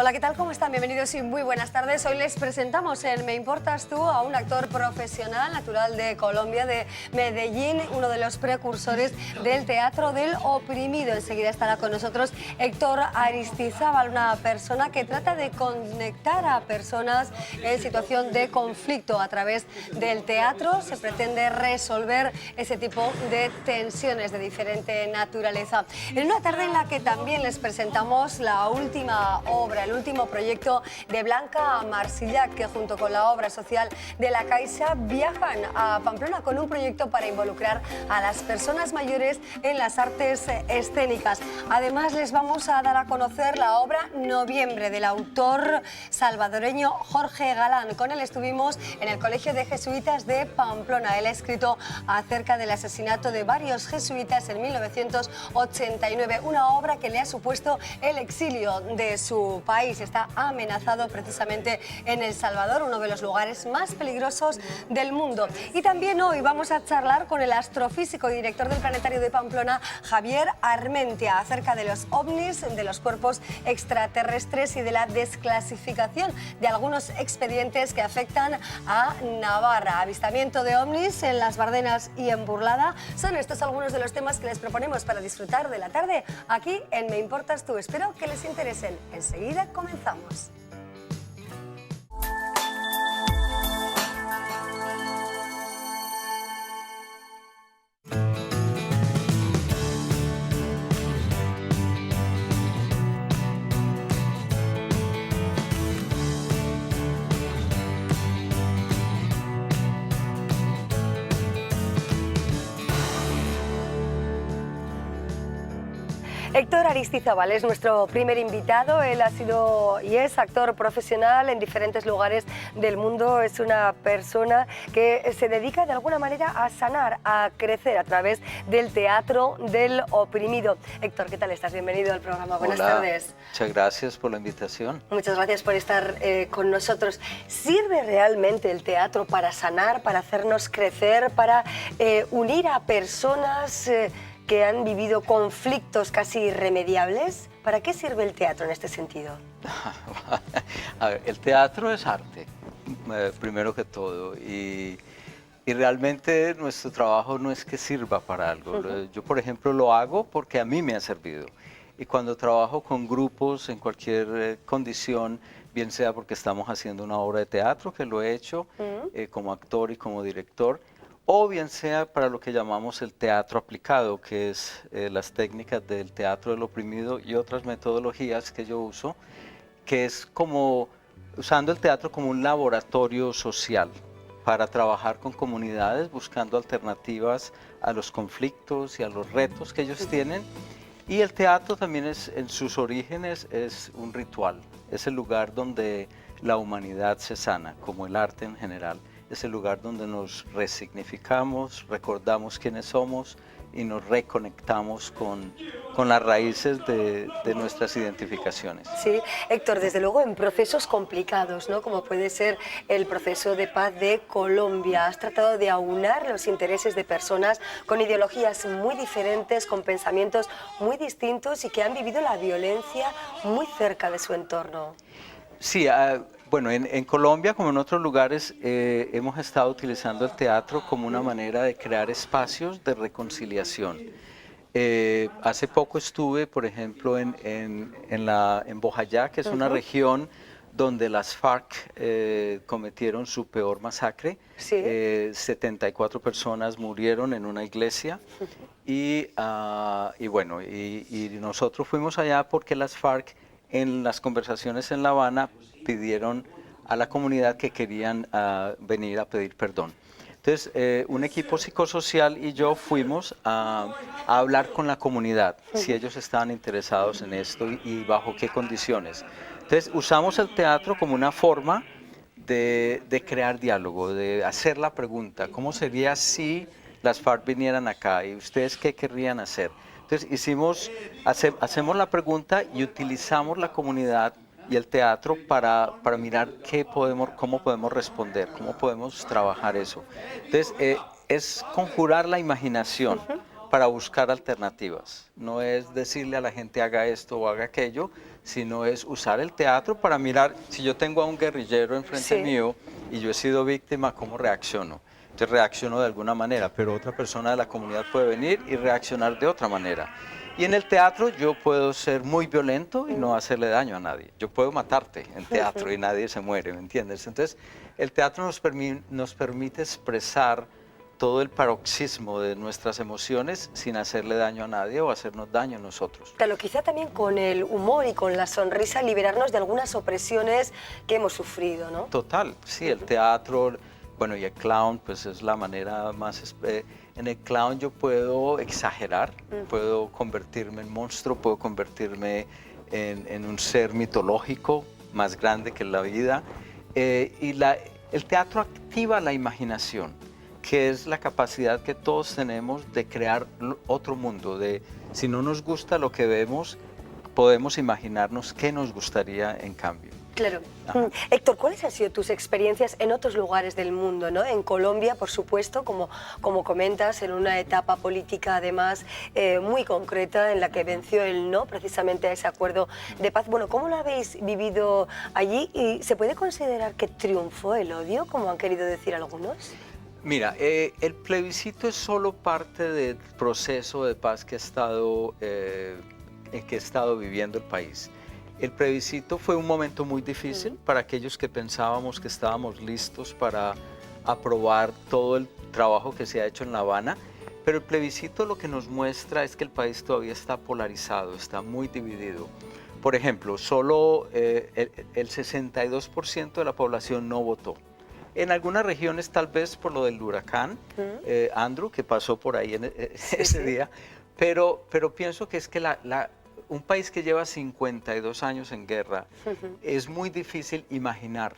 Hola, ¿qué tal? ¿Cómo están? Bienvenidos y muy buenas tardes. Hoy les presentamos en Me Importas Tú a un actor profesional natural de Colombia, de Medellín, uno de los precursores del teatro del oprimido. Enseguida estará con nosotros Héctor Aristizábal, una persona que trata de conectar a personas en situación de conflicto. A través del teatro se pretende resolver ese tipo de tensiones de diferente naturaleza. En una tarde en la que también les presentamos la última obra, el último proyecto de Blanca Marsillac, que junto con la obra social de la Caixa viajan a Pamplona con un proyecto para involucrar a las personas mayores en las artes escénicas. Además, les vamos a dar a conocer la obra Noviembre del autor salvadoreño Jorge Galán. Con él estuvimos en el Colegio de Jesuitas de Pamplona. Él ha escrito acerca del asesinato de varios jesuitas en 1989, una obra que le ha supuesto el exilio de su país. Está amenazado precisamente en El Salvador, uno de los lugares más peligrosos del mundo. Y también hoy vamos a charlar con el astrofísico y director del Planetario de Pamplona, Javier Armentia, acerca de los ovnis, de los cuerpos extraterrestres y de la desclasificación de algunos expedientes que afectan a Navarra. Avistamiento de ovnis en Las Bardenas y en Burlada. Son estos algunos de los temas que les proponemos para disfrutar de la tarde aquí en Me Importas Tú. Espero que les interesen. Enseguida comenzamos. Héctor Aristizábal es nuestro primer invitado. Él ha sido y es actor profesional en diferentes lugares del mundo. Es una persona que se dedica de alguna manera a sanar, a crecer a través del teatro del oprimido. Héctor, ¿qué tal estás? Bienvenido al programa. Buenas tardes. Muchas gracias por la invitación. Muchas gracias por estar con nosotros. ¿Sirve realmente el teatro para sanar, para hacernos crecer, para unir a personas que han vivido conflictos casi irremediables? ¿Para qué sirve el teatro en este sentido? A ver, el teatro es arte, primero que todo, y realmente nuestro trabajo no es que sirva para algo. Yo, por ejemplo, lo hago porque a mí me ha servido. Y cuando trabajo con grupos en cualquier condición, bien sea porque estamos haciendo una obra de teatro, que lo he hecho como actor y como director, o bien sea para lo que llamamos el teatro aplicado, que es las técnicas del teatro del oprimido y otras metodologías que yo uso, que es como usando el teatro como un laboratorio social para trabajar con comunidades, buscando alternativas a los conflictos y a los retos que ellos tienen. Y el teatro también en sus orígenes es un ritual, es el lugar donde la humanidad se sana, como el arte en general. Es el lugar donde nos resignificamos, recordamos quiénes somos y nos reconectamos con las raíces de nuestras identificaciones. Sí, Héctor, desde luego en procesos complicados, ¿no? Como puede ser el proceso de paz de Colombia. Has tratado de aunar los intereses de personas con ideologías muy diferentes, con pensamientos muy distintos y que han vivido la violencia muy cerca de su entorno. Sí, bueno, en Colombia, como en otros lugares, hemos estado utilizando el teatro como una manera de crear espacios de reconciliación. Hace poco estuve, por ejemplo, en Bojayá, que es una región donde las FARC cometieron su peor masacre. ¿Sí? 74 personas murieron en una iglesia. Y bueno, y nosotros fuimos allá porque las FARC, en las conversaciones en La Habana, pidieron a la comunidad que querían venir a pedir perdón. Entonces, un equipo psicosocial y yo fuimos a hablar con la comunidad, si ellos estaban interesados en esto y bajo qué condiciones. Entonces, usamos el teatro como una forma de crear diálogo, de hacer la pregunta, ¿cómo sería si las FARC vinieran acá? ¿Y ustedes qué querrían hacer? Entonces, hacemos la pregunta y utilizamos la comunidad y el teatro para mirar cómo podemos responder, cómo podemos trabajar eso. Entonces, es conjurar la imaginación para buscar alternativas. No es decirle a la gente haga esto o haga aquello, sino es usar el teatro para mirar, si yo tengo a un guerrillero enfrente mío y yo he sido víctima, ¿cómo reacciono? Entonces reacciono de alguna manera, pero otra persona de la comunidad puede venir y reaccionar de otra manera. Y en el teatro yo puedo ser muy violento y no hacerle daño a nadie. Yo puedo matarte en teatro y nadie se muere, ¿me entiendes? Entonces el teatro nos permite expresar todo el paroxismo de nuestras emociones sin hacerle daño a nadie o hacernos daño a nosotros. Claro, quizá también con el humor y con la sonrisa liberarnos de algunas opresiones que hemos sufrido, ¿no? Total, sí, el teatro, bueno, y el clown, pues es la manera más... en el clown yo puedo exagerar, puedo convertirme en monstruo, puedo convertirme en un ser mitológico más grande que la vida. El teatro activa la imaginación, que es la capacidad que todos tenemos de crear otro mundo, de si no nos gusta lo que vemos, podemos imaginarnos qué nos gustaría en cambio. Claro. Héctor, ¿cuáles han sido tus experiencias en otros lugares del mundo, ¿no? En Colombia, por supuesto, como comentas, en una etapa política además muy concreta en la que venció el no precisamente a ese acuerdo de paz. Bueno, ¿cómo lo habéis vivido allí? ¿Y se puede considerar que triunfó el odio, como han querido decir algunos? Mira, el plebiscito es solo parte del proceso de paz que ha estado viviendo el país. El plebiscito fue un momento muy difícil para aquellos que pensábamos que estábamos listos para aprobar todo el trabajo que se ha hecho en La Habana, pero el plebiscito lo que nos muestra es que el país todavía está polarizado, está muy dividido. Por ejemplo, solo el 62% de la población no votó. En algunas regiones, tal vez por lo del huracán Andrew, que pasó por ahí ese día, pero pienso que es que un país que lleva 52 años en guerra, es muy difícil imaginar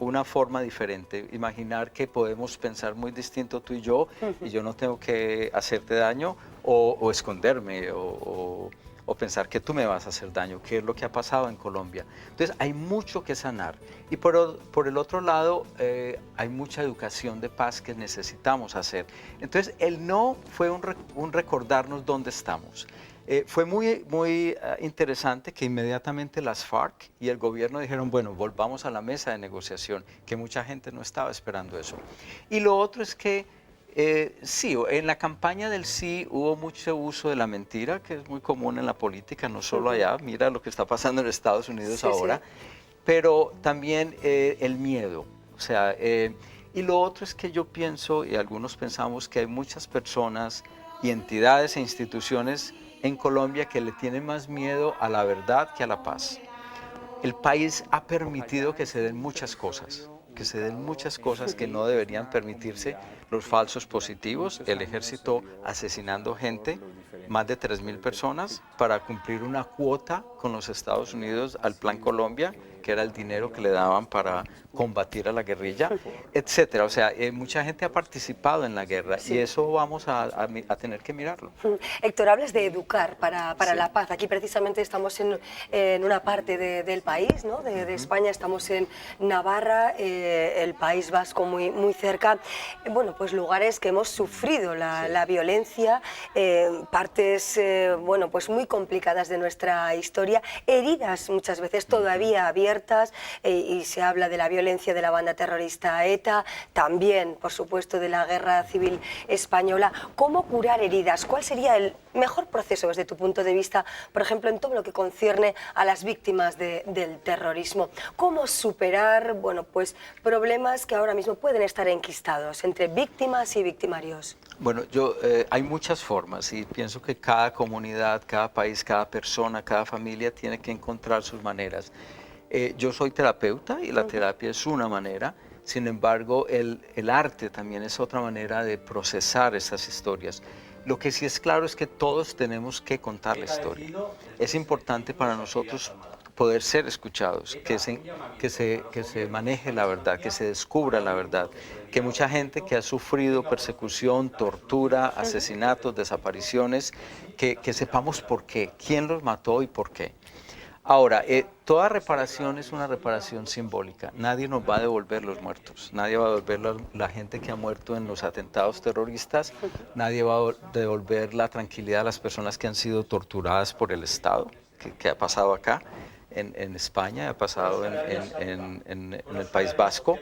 una forma diferente, imaginar que podemos pensar muy distinto tú y yo no tengo que hacerte daño o esconderme o pensar que tú me vas a hacer daño, que es lo que ha pasado en Colombia. Entonces hay mucho que sanar y por el otro lado hay mucha educación de paz que necesitamos hacer. Entonces el no fue un recordarnos dónde estamos. Fue muy interesante que inmediatamente las FARC y el gobierno dijeron, bueno, volvamos a la mesa de negociación, que mucha gente no estaba esperando eso. Y lo otro es que sí, en la campaña del sí hubo mucho uso de la mentira, que es muy común en la política, no solo allá, mira lo que está pasando en Estados Unidos ahora, pero también el miedo. O sea, y lo otro es que yo pienso, y algunos pensamos, que hay muchas personas y entidades e instituciones en Colombia que le tienen más miedo a la verdad que a la paz. El país ha permitido que se den muchas cosas, que no deberían permitirse, los falsos positivos, el ejército asesinando gente, más de 3.000 personas para cumplir una cuota con los Estados Unidos al Plan Colombia, que era el dinero que le daban para combatir a la guerrilla, etcétera. O sea, mucha gente ha participado en la guerra y eso vamos a tener que mirarlo. Héctor, hablas de educar para la paz. Aquí precisamente estamos en una parte del país, ¿no? de España, estamos en Navarra, el País Vasco muy cerca. Bueno, pues lugares que hemos sufrido la violencia, partes bueno, pues muy complicadas de nuestra historia, heridas muchas veces todavía abiertas, y se habla de la violencia de la banda terrorista ETA, también, por supuesto, de la Guerra Civil Española. ¿Cómo curar heridas? ¿Cuál sería el mejor proceso desde tu punto de vista, por ejemplo, en todo lo que concierne a las víctimas del terrorismo? ¿Cómo superar, bueno, pues, problemas que ahora mismo pueden estar enquistados entre víctimas y victimarios? Bueno, hay muchas formas y pienso que cada comunidad, cada país, cada persona, cada familia tiene que encontrar sus maneras. Yo soy terapeuta y la terapia es una manera, sin embargo el arte también es otra manera de procesar esas historias. Lo que sí es claro es que todos tenemos que contar la historia. Es importante para nosotros poder ser escuchados, que se maneje la verdad, que se descubra la verdad, que mucha gente que ha sufrido persecución, tortura, asesinatos, desapariciones, que sepamos por qué, quién los mató y por qué. Ahora, toda reparación es una reparación simbólica. Nadie nos va a devolver los muertos. Nadie va a devolver la gente que ha muerto en los atentados terroristas. Nadie va a devolver la tranquilidad a las personas que han sido torturadas por el Estado, que ha pasado acá en España, ha pasado en el País Vasco.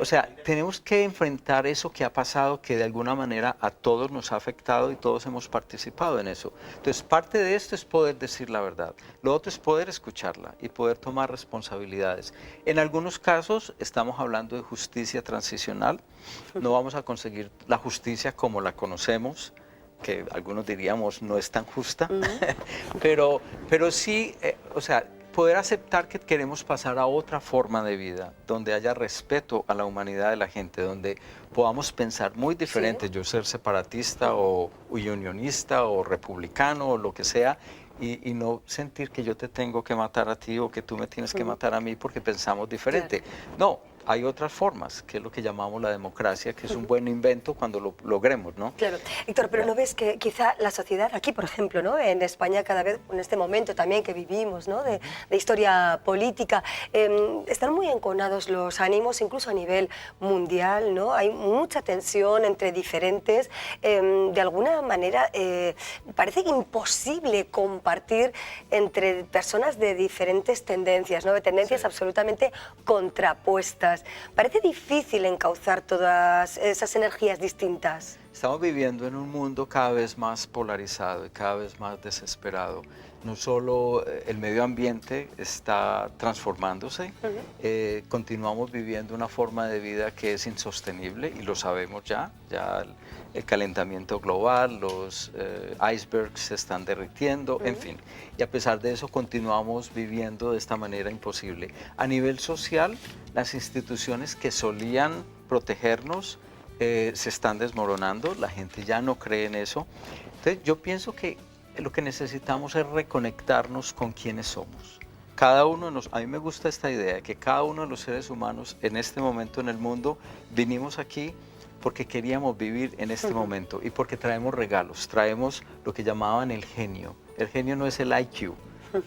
O sea, tenemos que enfrentar eso que ha pasado, que de alguna manera a todos nos ha afectado y todos hemos participado en eso. Entonces, parte de esto es poder decir la verdad. Lo otro es poder escucharla y poder tomar responsabilidades. En algunos casos estamos hablando de justicia transicional. No vamos a conseguir la justicia como la conocemos, que algunos diríamos no es tan justa, pero sí, o sea, poder aceptar que queremos pasar a otra forma de vida, donde haya respeto a la humanidad de la gente, donde podamos pensar muy diferente, yo ser separatista o unionista o republicano o lo que sea, y no sentir que yo te tengo que matar a ti o que tú me tienes que matar a mí porque pensamos diferente. Claro. No. Hay otras formas, que es lo que llamamos la democracia, que es un buen invento cuando lo logremos, ¿no? Claro. Héctor, pero ¿no ves que quizá la sociedad, aquí por ejemplo, ¿no? En España cada vez, en este momento también que vivimos, ¿no? de historia política, están muy enconados los ánimos, incluso a nivel mundial, ¿no? Hay mucha tensión entre diferentes, de alguna manera parece imposible compartir entre personas de diferentes tendencias, ¿no? De tendencias absolutamente contrapuestas. Parece difícil encauzar todas esas energías distintas. Estamos viviendo en un mundo cada vez más polarizado y cada vez más desesperado. No solo el medio ambiente está transformándose, continuamos viviendo una forma de vida que es insostenible y lo sabemos ya el calentamiento global, los icebergs se están derritiendo, en fin. Y a pesar de eso continuamos viviendo de esta manera imposible. A nivel social, las instituciones que solían protegernos se están desmoronando, la gente ya no cree en eso. Entonces yo pienso que lo que necesitamos es reconectarnos con quienes somos. Cada uno de nosotros, a mí me gusta esta idea de que cada uno de los seres humanos en este momento en el mundo vinimos aquí porque queríamos vivir en este momento y porque traemos regalos, traemos lo que llamaban el genio. El genio no es el IQ,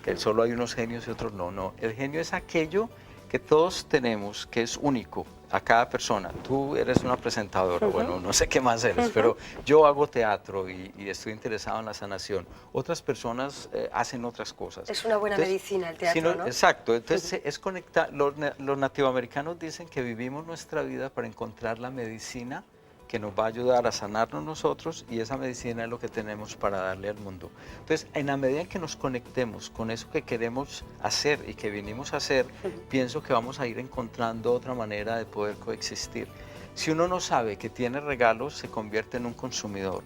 que solo hay unos genios y otros no, no. El genio es aquello que todos tenemos, que es único a cada persona. Tú eres una presentadora, bueno, no sé qué más eres, pero yo hago teatro y estoy interesado en la sanación. Otras personas hacen otras cosas. Es una buena medicina el teatro, ¿no? Exacto, entonces es conectar. Los nativoamericanos dicen que vivimos nuestra vida para encontrar la medicina que nos va a ayudar a sanarnos nosotros y esa medicina es lo que tenemos para darle al mundo. Entonces, en la medida en que nos conectemos con eso que queremos hacer y que vinimos a hacer, pienso que vamos a ir encontrando otra manera de poder coexistir. Si uno no sabe que tiene regalos, se convierte en un consumidor,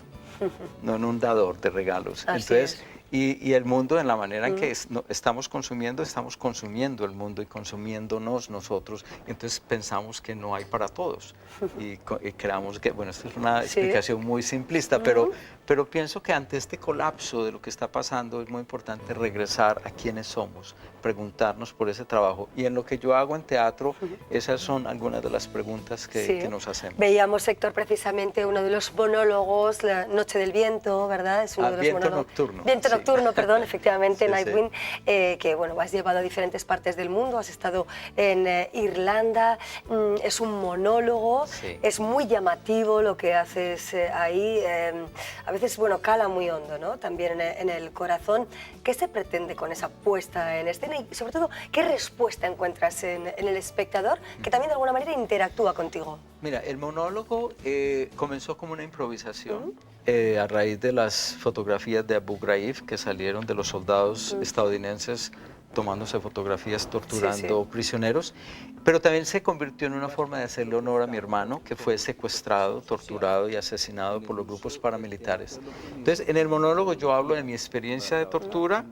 no en un dador de regalos. Entonces, y el mundo, en la manera en que estamos consumiendo el mundo y consumiéndonos nosotros. Entonces pensamos que no hay para todos y creamos que, bueno, esto es una explicación muy simplista, pero pienso que ante este colapso de lo que está pasando es muy importante regresar a quiénes somos, preguntarnos por ese trabajo. Y en lo que yo hago en teatro, esas son algunas de las preguntas que nos hacemos. Veíamos, Héctor, precisamente uno de los monólogos, La Noche del Viento, ¿verdad? Es uno de los Viento Nocturno. Viento Nocturno, perdón, efectivamente, Nightwind, que bueno, has llevado a diferentes partes del mundo, has estado en Irlanda, es un monólogo, es muy llamativo lo que haces ahí, a veces, bueno, cala muy hondo, ¿no? También en el corazón. ¿Qué se pretende con esa puesta en escena y, sobre todo, qué respuesta encuentras en el espectador que también de alguna manera interactúa contigo? Mira, el monólogo comenzó como una improvisación a raíz de las fotografías de Abu Ghraib que salieron de los soldados estadounidenses tomándose fotografías torturando prisioneros, pero también se convirtió en una forma de hacerle honor a mi hermano, que fue secuestrado, torturado y asesinado por los grupos paramilitares. Entonces, en el monólogo yo hablo de mi experiencia de tortura,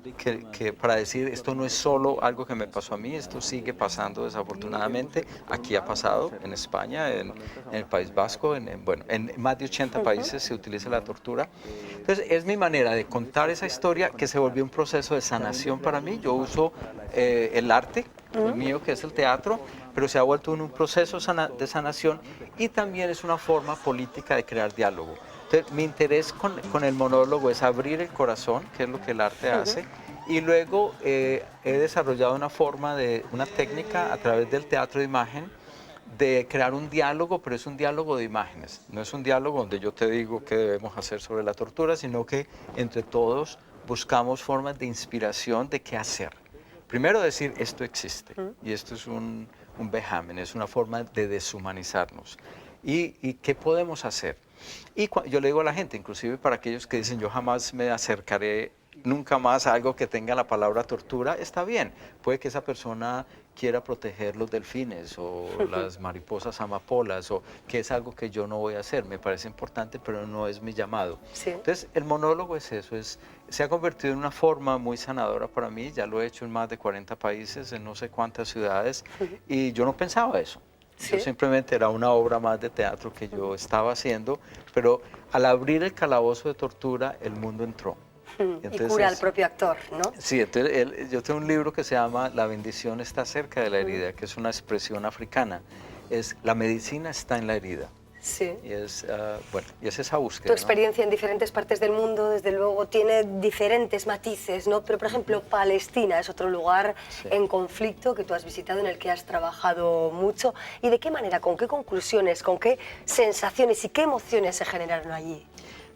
que para decir, esto no es solo algo que me pasó a mí, esto sigue pasando desafortunadamente, aquí ha pasado, en España, en el País Vasco, bueno, en más de 80 países se utiliza la tortura. Entonces, es mi manera de contar esa historia que se volvió un proceso de sanación para mí. Yo uso el arte, el mío, que es el teatro, pero se ha vuelto un proceso de sanación y también es una forma política de crear diálogo. Entonces, mi interés con el monólogo es abrir el corazón, que es lo que el arte hace, Y luego he desarrollado una técnica a través del teatro de imagen de crear un diálogo, pero es un diálogo de imágenes. No es un diálogo donde yo te digo qué debemos hacer sobre la tortura, sino que entre todos buscamos formas de inspiración de qué hacer. Primero decir, esto existe, y esto es un vejamen, es una forma de deshumanizarnos. ¿Y qué podemos hacer? Y yo le digo a la gente, inclusive para aquellos que dicen, yo jamás me acercaré nunca más a algo que tenga la palabra tortura, está bien. Puede que esa persona quiera proteger los delfines o las mariposas amapolas, o que es algo que yo no voy a hacer. Me parece importante, pero no es mi llamado. Sí. Entonces, el monólogo es eso, se ha convertido en una forma muy sanadora para mí. Ya lo he hecho en más de 40 países, en no sé cuántas ciudades, y yo no pensaba eso. ¿Sí? Yo simplemente era una obra más de teatro que yo estaba haciendo, pero al abrir el calabozo de tortura, el mundo entró. Entonces, y cura al propio actor, ¿no? Sí, entonces yo tengo un libro que se llama La bendición está cerca de la herida, que es una expresión africana. La medicina está en la herida. Sí. Y bueno, y es esa búsqueda. Tu experiencia, ¿no?, en diferentes partes del mundo, desde luego, tiene diferentes matices, ¿no? Pero, por ejemplo, Palestina es otro lugar en conflicto que tú has visitado, en el que has trabajado mucho. ¿Y de qué manera, con qué conclusiones, con qué sensaciones y qué emociones se generaron allí?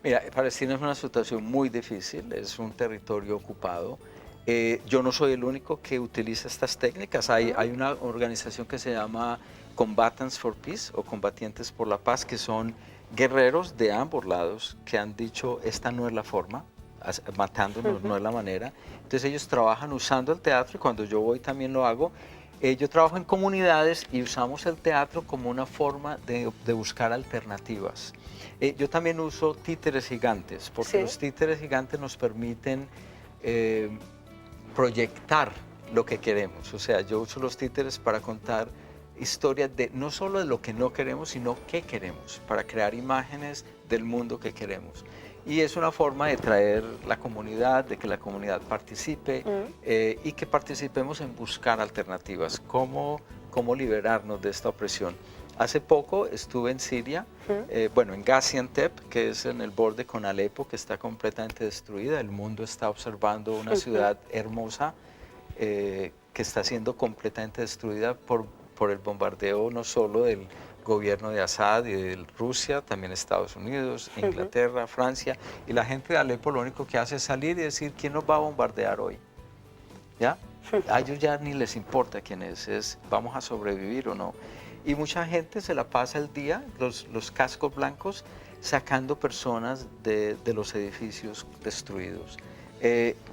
Mira, Palestina es una situación muy difícil, es un territorio ocupado. Yo no soy el único que utiliza estas técnicas. Hay una organización que se llama Combatants for Peace o Combatientes por la Paz, que son guerreros de ambos lados que han dicho, esta no es la forma, matándonos no es la manera. Entonces ellos trabajan usando el teatro, y cuando yo voy también lo hago. Yo trabajo en comunidades y usamos el teatro como una forma de buscar alternativas. Yo también uso títeres gigantes, porque los títeres gigantes nos permiten proyectar lo que queremos. O sea, yo uso los títeres para contar historias no solo de lo que no queremos, sino qué queremos, para crear imágenes del mundo que queremos. Y es una forma de traer la comunidad, de que la comunidad participe y que participemos en buscar alternativas, cómo liberarnos de esta opresión. Hace poco estuve en Siria, bueno, en Gaziantep, que es en el borde con Alepo, que está completamente destruida. El mundo está observando una ciudad hermosa que está siendo completamente destruida por el bombardeo no solo del gobierno de Assad y de Rusia, también Estados Unidos, Inglaterra, Francia. Y la gente de Alepo lo único que hace es salir y decir, ¿quién nos va a bombardear hoy? ¿Ya? A ellos ya ni les importa quién es vamos a sobrevivir o no. Y mucha gente se la pasa el día, los cascos blancos, sacando personas de los edificios destruidos.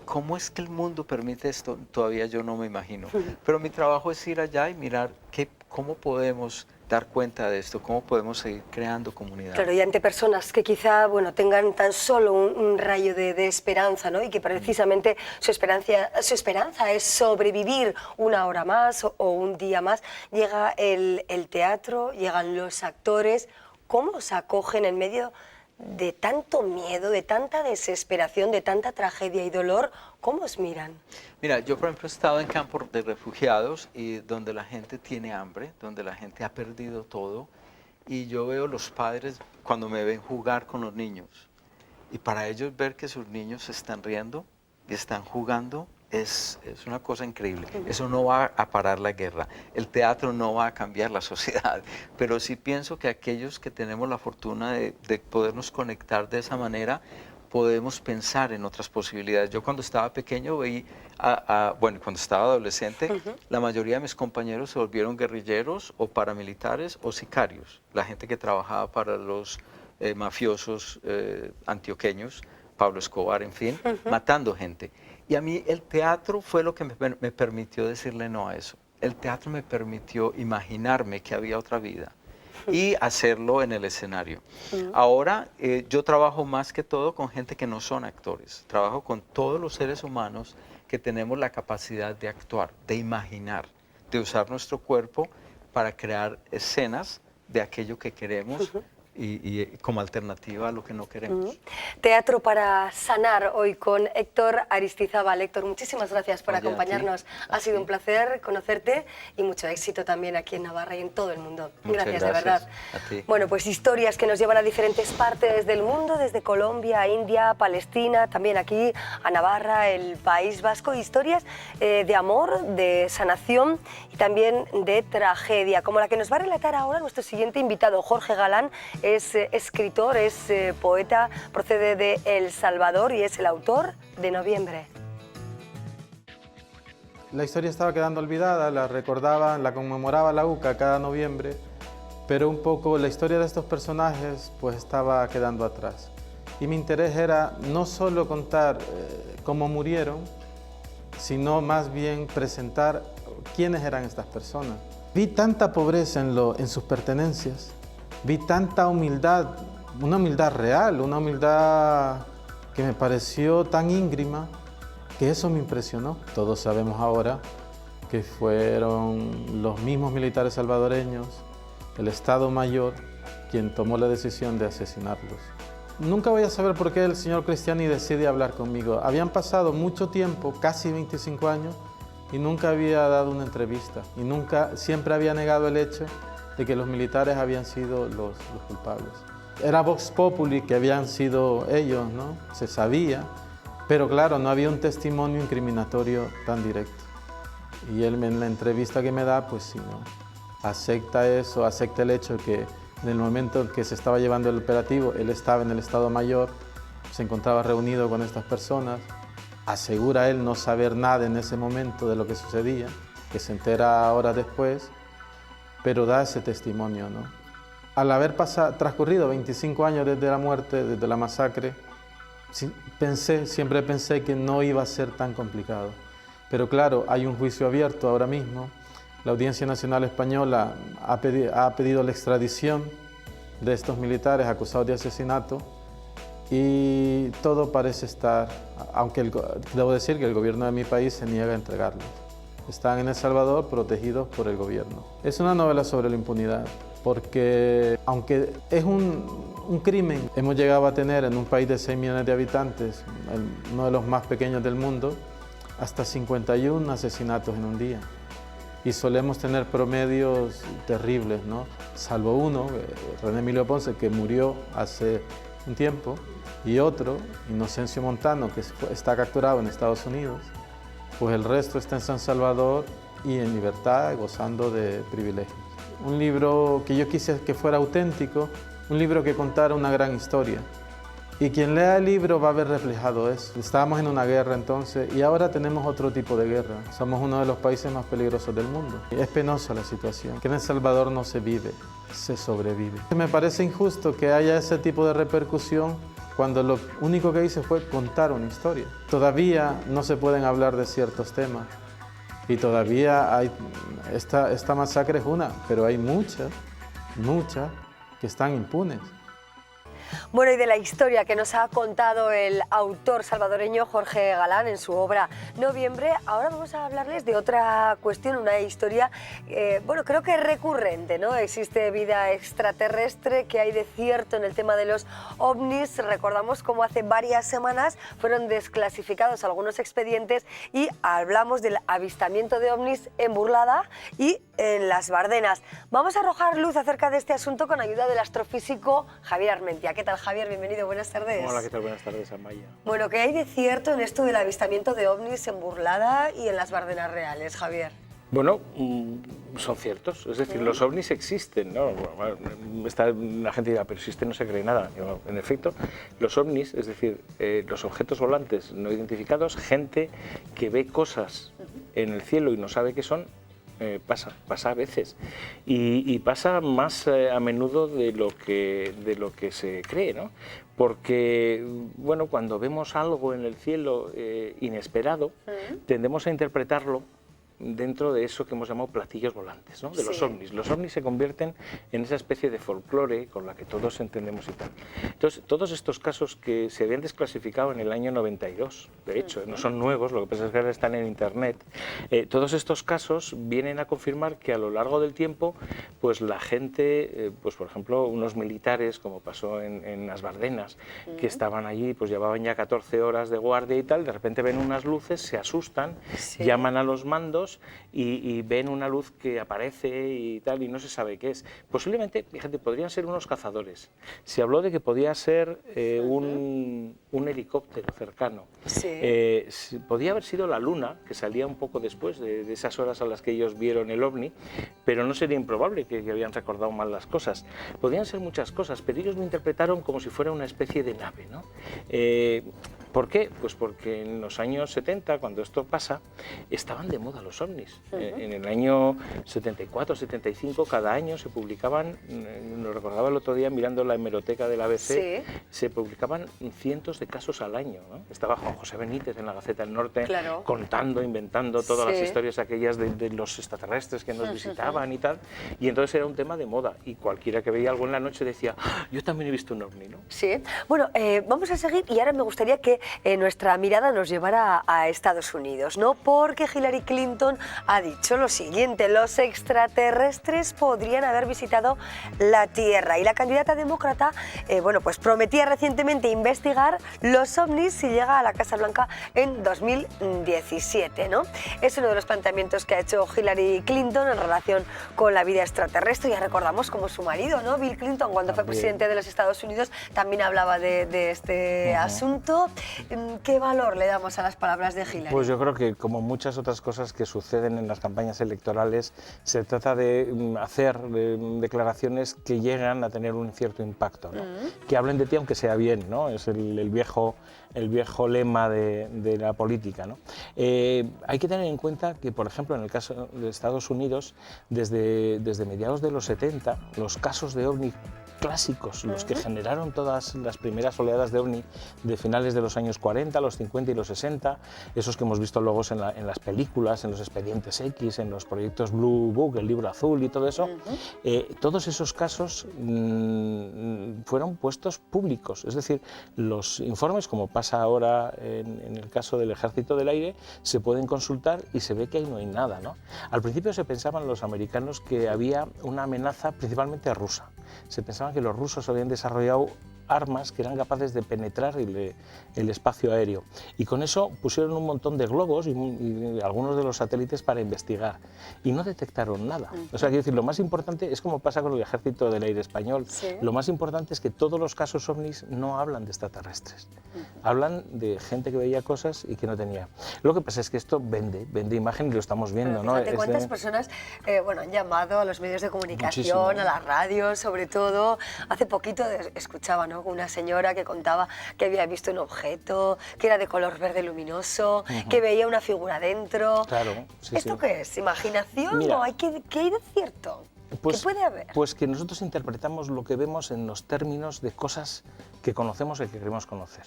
¿Cómo es que el mundo permite esto? Todavía yo no me imagino. Pero mi trabajo es ir allá y mirar cómo podemos dar cuenta de esto, cómo podemos seguir creando comunidad. Claro, y ante personas que quizá, bueno, tengan tan solo un rayo de esperanza, ¿no? Y que precisamente su esperanza es sobrevivir una hora más o un día más. Llega el teatro, llegan los actores. ¿Cómo se acogen en medio de tanto miedo, de tanta desesperación, de tanta tragedia y dolor? ¿Cómo os miran? Mira, yo por ejemplo he estado en campos de refugiados y donde la gente tiene hambre, donde la gente ha perdido todo, y yo veo los padres cuando me ven jugar con los niños, y para ellos ver que sus niños se están riendo y están jugando es una cosa increíble. Eso no va a parar la guerra, el teatro no va a cambiar la sociedad, pero sí pienso que aquellos que tenemos la fortuna de podernos conectar de esa manera, podemos pensar en otras posibilidades. Yo cuando estaba pequeño bueno, cuando estaba adolescente, la mayoría de mis compañeros se volvieron guerrilleros o paramilitares o sicarios, la gente que trabajaba para los mafiosos antioqueños, Pablo Escobar, en fin, matando gente. Y a mí el teatro fue lo que me permitió decirle no a eso. El teatro me permitió imaginarme que había otra vida y hacerlo en el escenario. Ahora yo trabajo más que todo con gente que no son actores. Trabajo con todos los seres humanos que tenemos la capacidad de actuar, de imaginar, de usar nuestro cuerpo para crear escenas de aquello que queremos y como alternativa a lo que no queremos. Teatro para sanar hoy con Héctor Aristizábal. Héctor, muchísimas gracias por acompañarnos. Ha sido un placer conocerte y mucho éxito también aquí en Navarra y en todo el mundo. Gracias, de verdad. A ti. Bueno, pues historias que nos llevan a diferentes partes del mundo, desde Colombia, India, Palestina, también aquí a Navarra, el País Vasco, historias de amor, de sanación y también de tragedia, como la que nos va a relatar ahora nuestro siguiente invitado, Jorge Galán. Es escritor, es poeta, procede de El Salvador y es el autor de Noviembre. La historia estaba quedando olvidada, la recordaba, la conmemoraba la UCA cada noviembre, pero un poco la historia de estos personajes pues estaba quedando atrás. Y mi interés era no solo contar cómo murieron, sino más bien presentar quiénes eran estas personas. Vi tanta pobreza en sus pertenencias, vi tanta humildad, una humildad real, una humildad que me pareció tan íngrima, que eso me impresionó. Todos sabemos ahora que fueron los mismos militares salvadoreños, el Estado Mayor, quien tomó la decisión de asesinarlos. Nunca voy a saber por qué el señor Cristiani decide hablar conmigo. Habían pasado mucho tiempo, casi 25 años, y nunca había dado una entrevista. Y siempre había negado el hecho de que los militares habían sido los culpables. Era Vox Populi que habían sido ellos, ¿no? Se sabía, pero claro, no había un testimonio incriminatorio tan directo. Y él en la entrevista que me da, pues sí, ¿no? Acepta eso, acepta el hecho de que en el momento en que se estaba llevando el operativo, él estaba en el Estado Mayor, se encontraba reunido con estas personas, asegura él no saber nada en ese momento de lo que sucedía, que se entera horas después, pero da ese testimonio, ¿no? Al haber transcurrido 25 años desde la muerte, desde la masacre, siempre pensé que no iba a ser tan complicado. Pero claro, hay un juicio abierto ahora mismo. La Audiencia Nacional Española ha pedido la extradición de estos militares acusados de asesinato y todo parece estar, aunque debo decir que el gobierno de mi país se niega a entregarlos. Están en El Salvador protegidos por el gobierno. Es una novela sobre la impunidad, porque aunque es un crimen, hemos llegado a tener en un país de 6 millones de habitantes, uno de los más pequeños del mundo, hasta 51 asesinatos en un día. Y solemos tener promedios terribles, ¿no? Salvo uno, René Emilio Ponce, que murió hace un tiempo, y otro, Inocencio Montano, que está capturado en Estados Unidos. Pues el resto está en San Salvador y en libertad, gozando de privilegios. Un libro que yo quise que fuera auténtico, un libro que contara una gran historia. Y quien lea el libro va a ver reflejado eso. Estábamos en una guerra entonces y ahora tenemos otro tipo de guerra. Somos uno de los países más peligrosos del mundo. Y es penosa la situación, que en El Salvador no se vive, se sobrevive. Me parece injusto que haya ese tipo de repercusión cuando lo único que hice fue contar una historia. Todavía no se pueden hablar de ciertos temas y todavía hay, esta masacre es una, pero hay muchas que están impunes. Bueno, y de la historia que nos ha contado el autor salvadoreño Jorge Galán en su obra Noviembre, ahora vamos a hablarles de otra cuestión, una historia, bueno, creo que recurrente, ¿no? Existe vida extraterrestre, que hay de cierto en el tema de los ovnis. Recordamos cómo hace varias semanas fueron desclasificados algunos expedientes y hablamos del avistamiento de ovnis en Burlada y en Las Bardenas. Vamos a arrojar luz acerca de este asunto con ayuda del astrofísico Javier Armentia. ¿Qué tal, Javier? Bienvenido, buenas tardes. Hola, ¿qué tal? Buenas tardes, Amaya. Bueno, ¿qué hay de cierto en esto del avistamiento de ovnis en Burlada y en Las Bardenas Reales, Javier? Bueno, son ciertos, es decir, los ovnis existen, ¿no? La gente dirá, pero si no se cree nada. En efecto, los ovnis, es decir, los objetos volantes no identificados, gente que ve cosas en el cielo y no sabe qué son, pasa a veces y pasa más a menudo de lo que se cree, ¿no? Porque, bueno, cuando vemos algo en el cielo inesperado, tendemos a interpretarlo dentro de eso que hemos llamado platillos volantes, ¿no? De los Sí. ovnis. Los ovnis se convierten en esa especie de folclore con la que todos entendemos y tal. Entonces, todos estos casos que se habían desclasificado en el año 92, de hecho, no son nuevos, lo que pasa es que ahora están en Internet, todos estos casos vienen a confirmar que a lo largo del tiempo, pues la gente, pues por ejemplo, unos militares, como pasó en las Bardenas, que estaban allí, pues llevaban ya 14 horas de guardia y tal, de repente ven unas luces, se asustan, Sí. llaman a los mandos y ven una luz que aparece y tal, y no se sabe qué es. Posiblemente, fíjate, podrían ser unos cazadores. Se habló de que podía ser un helicóptero cercano. Sí. Podía haber sido la Luna, que salía un poco después de esas horas a las que ellos vieron el ovni, pero no sería improbable que habían recordado mal las cosas. Podían ser muchas cosas, pero ellos lo interpretaron como si fuera una especie de nave, ¿no? ¿Por qué? Pues porque en los años 70, cuando esto pasa, estaban de moda los ovnis. En el año 74, 75, cada año se publicaban, lo recordaba el otro día mirando la hemeroteca del ABC, Sí. se publicaban cientos de casos al año, ¿no? Estaba Juan José Benítez en la Gaceta del Norte Claro. contando, inventando todas Sí. las historias aquellas de los extraterrestres que nos visitaban y tal, y entonces era un tema de moda, y cualquiera que veía algo en la noche decía, "Ah, yo también he visto un ovni", ¿no? Sí. Bueno, vamos a seguir y ahora me gustaría que nuestra mirada nos llevara a Estados Unidos, ¿no? Porque Hillary Clinton ha dicho lo siguiente: los extraterrestres podrían haber visitado la Tierra, y la candidata demócrata, bueno, pues prometía recientemente investigar los ovnis si llega a la Casa Blanca en 2017, ¿no? Es uno de los planteamientos que ha hecho Hillary Clinton en relación con la vida extraterrestre. Ya recordamos como su marido, ¿no? Bill Clinton, cuando fue presidente de los Estados Unidos, también hablaba de este asunto. ¿Qué valor le damos a las palabras de Hillary? Pues yo creo que, como muchas otras cosas que suceden en las campañas electorales, se trata de hacer declaraciones que llegan a tener un cierto impacto, ¿no? Que hablen de ti aunque sea bien, ¿no? Es el viejo lema de la política, ¿no? Hay que tener en cuenta que, por ejemplo, en el caso de Estados Unidos, desde mediados de los 70, los casos de ovni clásicos, los que generaron todas las primeras oleadas de ovni de finales de los años 40, los 50 y los 60, esos que hemos visto luego en las películas, en los expedientes X, en los proyectos Blue Book, el libro azul y todo eso, todos esos casos fueron puestos públicos. Es decir, los informes, como pasa ahora en el caso del Ejército del Aire, se pueden consultar y se ve que ahí no hay nada, ¿no? Al principio se pensaban los americanos que había una amenaza principalmente rusa. Se pensaban que los rusos habían desarrollado armas que eran capaces de penetrar el espacio aéreo. Y con eso pusieron un montón de globos y algunos de los satélites para investigar. Y no detectaron nada. O sea, quiero decir, lo más importante es como pasa con el Ejército del Aire Español. Sí. Lo más importante es que todos los casos ovnis no hablan de extraterrestres. Hablan de gente que veía cosas y que no tenía. Lo que pasa es que esto vende imagen y lo estamos viendo, ¿no? Fíjate Es cuántas de- personas bueno, han llamado a los medios de comunicación, Muchísimo. a las radios, sobre todo. Hace poquito escuchaba, ¿no?, una señora que contaba que había visto un objeto, que era de color verde luminoso, que veía una figura dentro. Claro, sí, ¿Esto sí. qué es? ¿Imaginación Mira, o qué hay de cierto? ¿Qué puede haber? Pues que nosotros interpretamos lo que vemos en los términos de cosas que conocemos y que queremos conocer.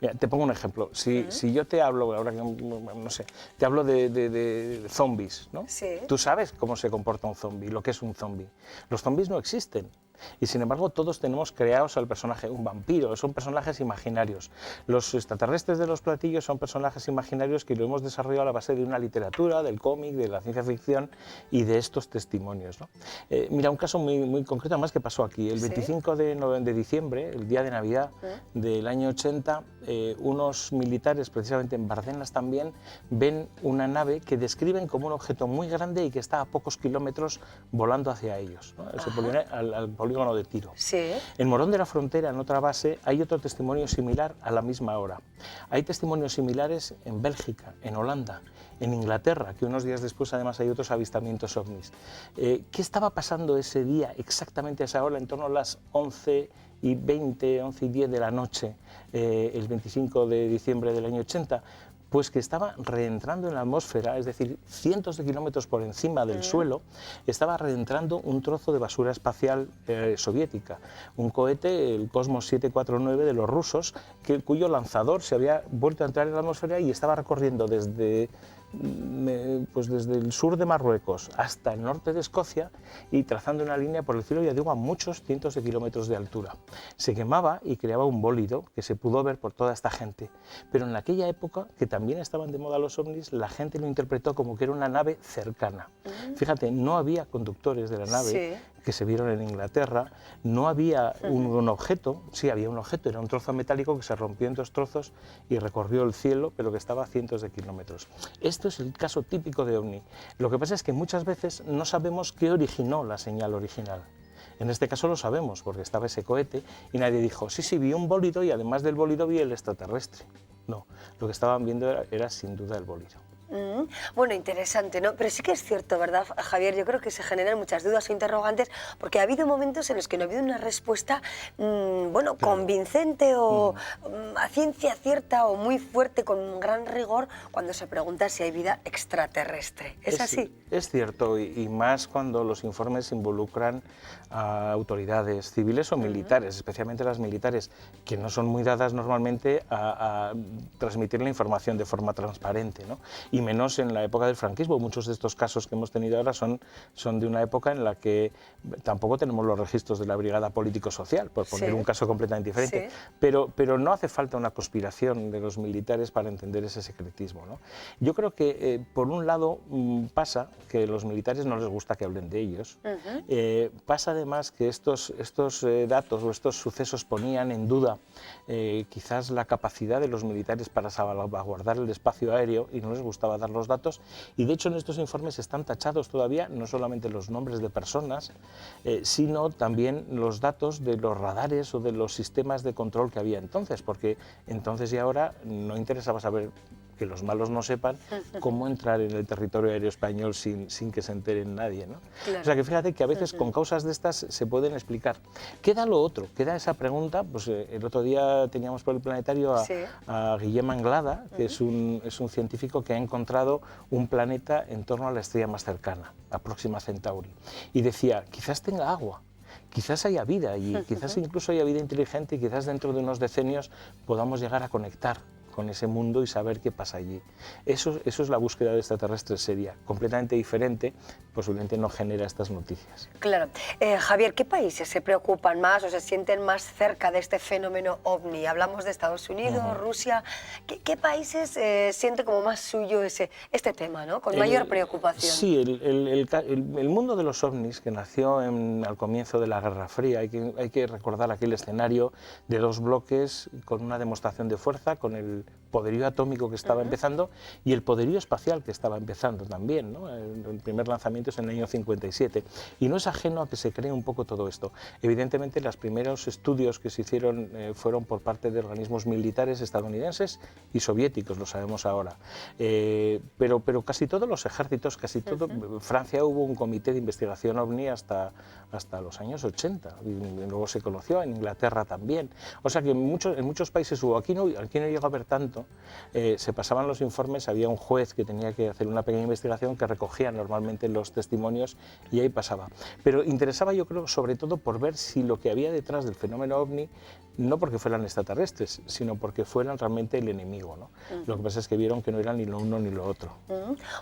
Mira, te pongo un ejemplo. Si yo te hablo, ahora que no sé, te hablo de zombies, ¿no? Sí. Tú sabes cómo se comporta un zombie, lo que es un zombie. Los zombies no existen. Y sin embargo todos tenemos creados al personaje, un vampiro, son personajes imaginarios. Los extraterrestres de los platillos son personajes imaginarios que lo hemos desarrollado a la base de una literatura, del cómic, de la ciencia ficción y de estos testimonios, ¿no? Mira, un caso muy concreto además que pasó aquí. El 25 de diciembre, el día de Navidad del año 80, unos militares, precisamente en Bardenas también, ven una nave que describen como un objeto muy grande y que está a pocos kilómetros volando hacia ellos, ¿no? Se ponen al polígono de tiro. Sí. En Morón de la Frontera, en otra base, hay otro testimonio similar a la misma hora. Hay testimonios similares en Bélgica, en Holanda, en Inglaterra, que unos días después además hay otros avistamientos ovnis. ¿Qué estaba pasando ese día, exactamente a esa hora, en torno a las 11:20, 11:10 de la noche, el 25 de diciembre del año 80? Pues que estaba reentrando en la atmósfera, es decir, cientos de kilómetros por encima del suelo, estaba reentrando un trozo de basura espacial soviética, un cohete, el Cosmos 749 de los rusos, cuyo lanzador se había vuelto a entrar en la atmósfera y estaba recorriendo desde pues desde el sur de Marruecos hasta el norte de Escocia y trazando una línea por el cielo, ya digo, a muchos cientos de kilómetros de altura. Se quemaba y creaba un bólido que se pudo ver por toda esta gente. Pero en aquella época, que también estaban de moda los ovnis, la gente lo interpretó como que era una nave cercana. Fíjate, no había conductores de la nave que se vieron en Inglaterra, no había un objeto, sí había un objeto, era un trozo metálico que se rompió en dos trozos y recorrió el cielo, pero que estaba a cientos de kilómetros. Esto es el caso típico de ovni. Lo que pasa es que muchas veces no sabemos qué originó la señal original. En este caso lo sabemos, porque estaba ese cohete y nadie dijo, sí, vi un bólido y además del bólido vi el extraterrestre. No, lo que estaban viendo era sin duda el bólido. Bueno, interesante, ¿no? Pero sí que es cierto, ¿verdad, Javier? Yo creo que se generan muchas dudas o interrogantes porque ha habido momentos en los que no ha habido una respuesta, bueno, convincente o a ciencia cierta o muy fuerte, con un gran rigor, cuando se pregunta si hay vida extraterrestre. ¿Es así? Es cierto, y más cuando los informes involucran a autoridades civiles o militares, especialmente las militares, que no son muy dadas normalmente a transmitir la información de forma transparente, ¿no? Y menos en la época del franquismo. Muchos de estos casos que hemos tenido ahora son de una época en la que tampoco tenemos los registros de la Brigada Político-Social, por poner un caso completamente diferente. Pero no hace falta una conspiración de los militares para entender ese secretismo, ¿no? Yo creo que, por un lado, pasa que a los militares no les gusta que hablen de ellos. Pasa además que estos datos o estos sucesos ponían en duda quizás la capacidad de los militares para salvaguardar el espacio aéreo y no les gustaba dar los datos, y de hecho en estos informes están tachados todavía no solamente los nombres de personas, sino también los datos de los radares o de los sistemas de control que había entonces, porque entonces y ahora no interesaba saber, que los malos no sepan cómo entrar en el territorio aéreo español sin que se entere nadie, ¿no? Claro. O sea que fíjate que a veces con causas de estas se pueden explicar. Queda lo otro, queda esa pregunta, pues el otro día teníamos por el planetario a Guillem Anglada, que es un científico que ha encontrado un planeta en torno a la estrella más cercana, a Próxima Centauri, y decía, quizás tenga agua, quizás haya vida y quizás incluso haya vida inteligente y quizás dentro de unos decenios podamos llegar a conectar con ese mundo y saber qué pasa allí. Eso es la búsqueda de extraterrestres seria, completamente diferente, posiblemente no genera estas noticias. Claro. Javier, ¿qué países se preocupan más o se sienten más cerca de este fenómeno ovni? Hablamos de Estados Unidos, Rusia. ¿Qué países sienten como más suyo este tema, ¿no? Con mayor preocupación? Sí, el mundo de los ovnis, que nació al comienzo de la Guerra Fría, hay que recordar aquel escenario de dos bloques con una demostración de fuerza, con el poderío atómico que estaba empezando y el poderío espacial que estaba empezando también, ¿no? El primer lanzamiento es en el año 57 y no es ajeno a que se cree un poco todo esto. Evidentemente los primeros estudios que se hicieron fueron por parte de organismos militares estadounidenses y soviéticos, lo sabemos ahora, pero casi todos los ejércitos, casi todo, Francia hubo un comité de investigación ovni hasta los años 80 y luego se conoció, en Inglaterra también, o sea que en muchos países hubo, aquí no llegó a haber tanto, se pasaban los informes, había un juez que tenía que hacer una pequeña investigación que recogía normalmente los testimonios y ahí pasaba. Pero interesaba, yo creo, sobre todo por ver si lo que había detrás del fenómeno ovni, no porque fueran extraterrestres, sino porque fueran realmente el enemigo, ¿no? Lo que pasa es que vieron que no eran ni lo uno ni lo otro.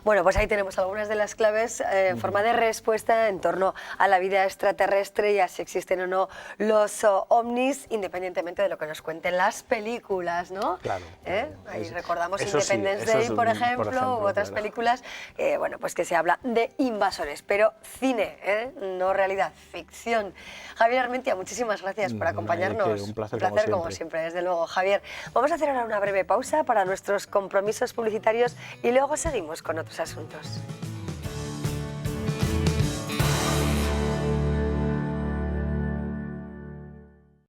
Bueno, pues ahí tenemos algunas de las claves en forma de respuesta en torno a la vida extraterrestre y a si existen o no los ovnis, independientemente de lo que nos cuenten las películas, ¿no? Claro. Ahí recordamos Independence Day, por ejemplo, u otras películas, bueno, pues que se habla de invasores, pero cine, no realidad, ficción. Javier Armentia, muchísimas gracias por acompañarnos. Un placer como siempre, desde luego, Javier. Vamos a hacer ahora una breve pausa para nuestros compromisos publicitarios y luego seguimos con otros asuntos.